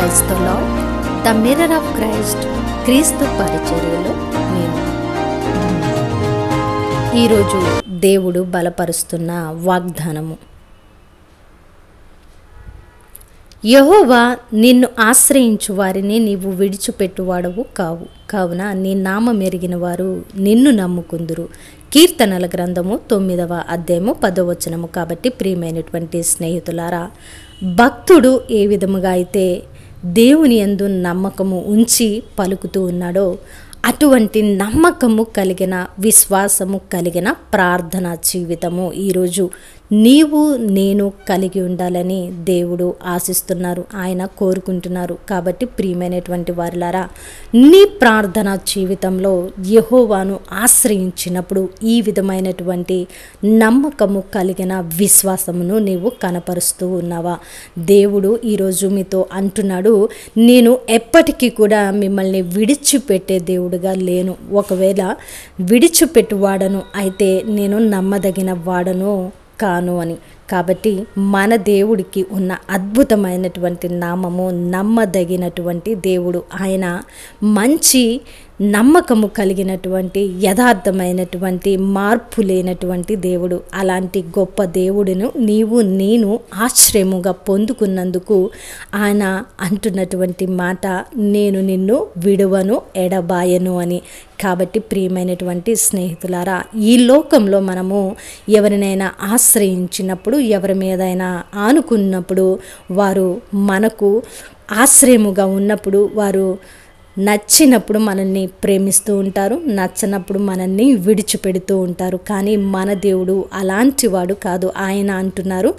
Praise the Lord. The mirror of Christ, క్రీస్తు పరిచర్యలో నేను. ఈరోజు దేవుడు బలపరుస్తున్న వాగ్దానము. యెహోవా నిన్ను ఆశ్రయించు వారిని నీవు విడిచిపెట్టువాడవు కావు, కావున నీ నామమెరిగిన వారు నిన్ను నమ్ముకుందురు. కీర్తనల గ్రంథము 9వ అధ్యాయము 10వ వచనము. కాబట్టి ప్రియమైనటువంటి స్నేహితులారా, భక్తుడు ఏ విధముగా అయితే దేవుని యందు నమ్మకము ఉంచి పలుకుతూ ఉన్నాడో, అటువంటి నమ్మకము కలిగిన, విశ్వాసము కలిగిన ప్రార్థన జీవితము ఈరోజు నీవు నేను కలిగి ఉండాలని దేవుడు ఆశిస్తున్నారు, ఆయన కోరుకుంటున్నారు. కాబట్టి ప్రియమైనటువంటి వారిలారా, నీ ప్రార్థన జీవితంలో యెహోవాను ఆశ్రయించినప్పుడు ఈ విధమైనటువంటి నమ్మకము కలిగిన విశ్వాసమును నీవు కనపరుస్తూ ఉన్నావా? దేవుడు ఈరోజు మీతో అంటున్నాడు, నేను ఎప్పటికీ కూడా మిమ్మల్ని విడిచిపెట్టే దేవుడుగా లేను. ఒకవేళ విడిచిపెట్టువాడను అయితే నేను నమ్మదగిన వాడను కాను అని. కాబట్టి మన దేవుడికి ఉన్న అద్భుతమైనటువంటి నామము నమ్మదగినటువంటి దేవుడు. ఆయన మంచి నమ్మకము కలిగినటువంటి, యథార్థమైనటువంటి, మార్పు లేనటువంటి దేవుడు. అలాంటి గొప్ప దేవుడును నీవు నేను ఆశ్రయముగా పొందుకున్నందుకు ఆయన అంటున్నటువంటి మాట, నేను నిన్ను విడువను ఎడబాయను అని. కాబట్టి ప్రియమైనటువంటి స్నేహితులారా, ఈ లోకంలో మనము ఎవరినైనా ఆశ్రయించినప్పుడు, ఎవరి మీదైనా ఆనుకున్నప్పుడు, వారు మనకు ఆశ్రయముగా ఉన్నప్పుడు, వారు నచ్చినప్పుడు మనల్ని ప్రేమిస్తూ ఉంటారు, నచ్చనప్పుడు మనల్ని విడిచిపెడుతూ ఉంటారు. కానీ మన దేవుడు అలాంటి వాడు కాదు. ఆయన అంటున్నారు,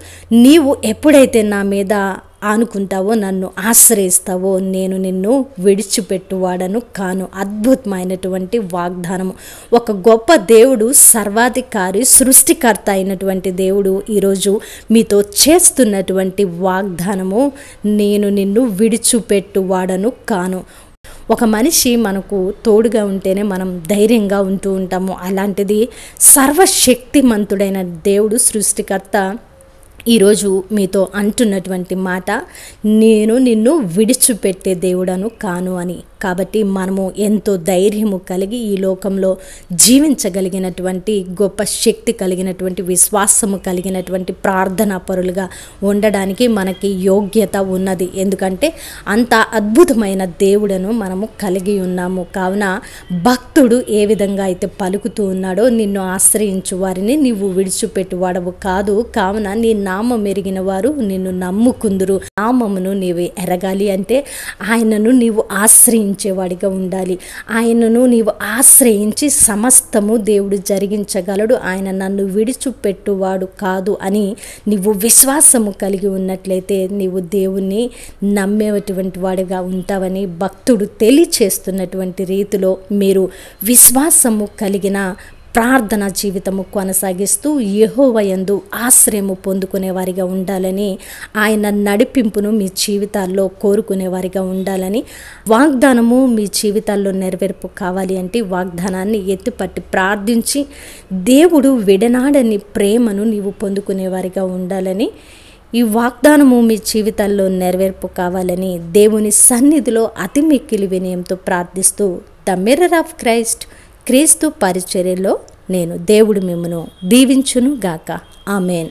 నీవు ఎప్పుడైతే నా మీద ఆనుకుంటావో, నన్ను ఆశ్రయిస్తావో, నేను నిన్ను విడిచిపెట్టువాడను కాను. అద్భుతమైనటువంటి వాగ్దానము. ఒక గొప్ప దేవుడు, సర్వాధికారి, సృష్టికర్త అయినటువంటి దేవుడు ఈరోజు మీతో చేస్తున్నటువంటి వాగ్దానము, నేను నిన్ను విడిచిపెట్టువాడను కాను. ఒక మనిషి మనకు తోడుగా ఉంటేనే మనం ధైర్యంగా ఉంటూ ఉంటాము. అలాంటిది సర్వశక్తిమంతుడైన దేవుడు, సృష్టికర్త ఈరోజు మీతో అంటున్నటువంటి మాట, నేను నిన్ను విడిచిపెట్టే దేవుడను కాను అని. కాబట్టి మనము ఎంతో ధైర్యము కలిగి ఈ లోకంలో జీవించగలిగినటువంటి, గొప్ప శక్తి కలిగినటువంటి, విశ్వాసము కలిగినటువంటి ప్రార్థనా పరులుగా ఉండడానికి మనకి యోగ్యత ఉన్నది. ఎందుకంటే అంత అద్భుతమైన దేవుడను మనము కలిగి ఉన్నాము. కావున భక్తుడు ఏ విధంగా అయితే పలుకుతూ ఉన్నాడో, నిన్ను ఆశ్రయించు వారిని నీవు విడిచిపెట్టువాడవు కాదు, కావున నీ నామం ఎరిగిన వారు నిన్ను నమ్ముకుందురు. నామమును నీవు ఎరగాలి అంటే ఆయనను నీవు ఆశ్రయించేవాడిగా ఉండాలి. ఆయనను నీవు ఆశ్రయించి సమస్తము దేవుడు జరిగించగలడు, ఆయన నన్ను విడిచిపెట్టువాడు కాదు అని నీవు విశ్వాసము కలిగి ఉన్నట్లయితే నీవు దేవుణ్ణి నమ్మేటువంటి వాడిగా ఉంటావని భక్తుడు తెలియచేస్తున్నటువంటి రీతిలో మీరు విశ్వాసము కలిగిన ప్రార్థన జీవితము కొనసాగిస్తూ యెహోవా యందు ఆశ్రయము పొందుకునేవారిగా ఉండాలని, ఆయన నడిపింపును మీ జీవితాల్లో కోరుకునేవారిగా ఉండాలని, వాగ్దానము మీ జీవితాల్లో నెరవేర్పు కావాలి అంటే వాగ్దానాన్ని ఎత్తిపట్టి ప్రార్థించి దేవుడు విడనాడని ప్రేమను నీవు పొందుకునేవారిగా ఉండాలని, ఈ వాగ్దానము మీ జీవితాల్లో నెరవేర్పు కావాలని దేవుని సన్నిధిలో అతి మిక్కిలి వినయంతో ప్రార్థిస్తూ, ద మిర్రర్ ఆఫ్ క్రైస్ట్, క్రీస్తు పరిచర్యలో నేను. దేవుడు మిమ్మును దీవించును గాక. ఆమేన్.